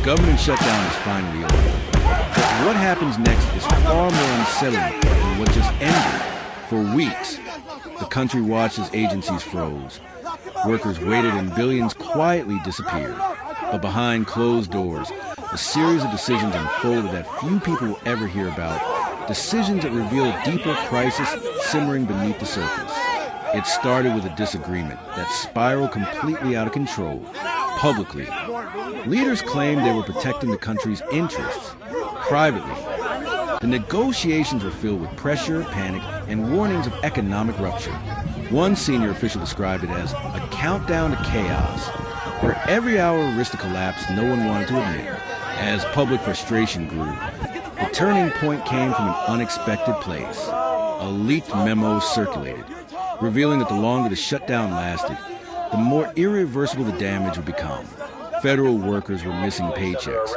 government shutdown is finally over. But what happens next is far more unsettling than what just ended. For weeks, the country watched as agencies froze. Workers waited and billions quietly disappeared. But behind closed doors, a series of decisions unfolded that few people will ever hear about. Decisions that reveal a deeper crisis simmering beneath the surface. It started with a disagreement that spiraled completely out of control. Publicly, leaders claimed they were protecting the country's interests. Privately, the negotiations were filled with pressure, panic, and warnings of economic rupture. One senior official described it as a countdown to chaos, where every hour risked a collapse no one wanted to admit. As public frustration grew, the turning point came from an unexpected place. A leaked memo circulated, revealing that the longer the shutdown lasted, the more irreversible the damage would become. Federal workers were missing paychecks.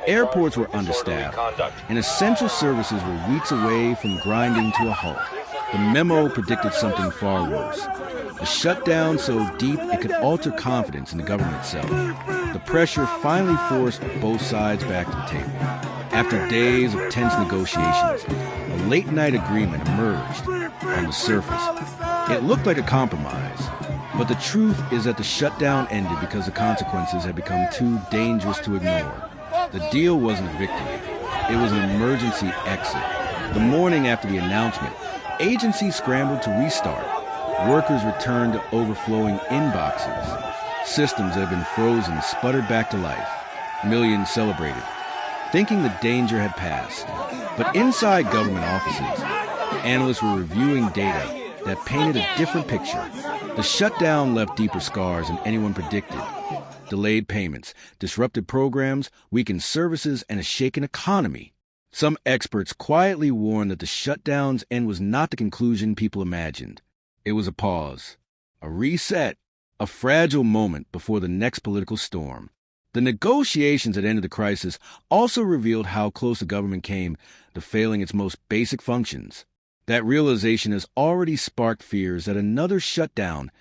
Airports were understaffed, and essential services were weeks away from grinding to a halt. The memo predicted something far worse. A shutdown so deep it could alter confidence in the government itself. The pressure finally forced both sides back to the table. After days of tense negotiations, a late-night agreement emerged. On the surface, it looked like a compromise. But the truth is that the shutdown ended because the consequences had become too dangerous to ignore. The deal wasn't a victory. It was an emergency exit. The morning after the announcement, agencies scrambled to restart. Workers returned to overflowing inboxes. Systems that had been frozen sputtered back to life. Millions celebrated, thinking the danger had passed. But inside government offices, analysts were reviewing data that painted a different picture. The shutdown left deeper scars than anyone predicted. Delayed payments, disrupted programs, weakened services, and a shaken economy. Some experts quietly warned that the shutdown's end was not the conclusion people imagined. It was a pause, a reset, a fragile moment before the next political storm. The negotiations that ended the crisis also revealed how close the government came to failing its most basic functions. That realization has already sparked fears that another shutdown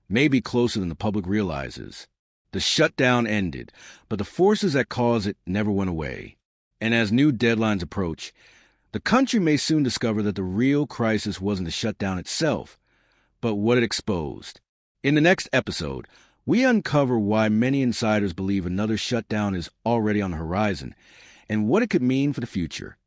may be closer than the public realizes. The shutdown ended, but the forces that caused it never went away. And as new deadlines approach, the country may soon discover that the real crisis wasn't the shutdown itself, but what it exposed. In the next episode, we uncover why many insiders believe another shutdown is already on the horizon and what it could mean for the future.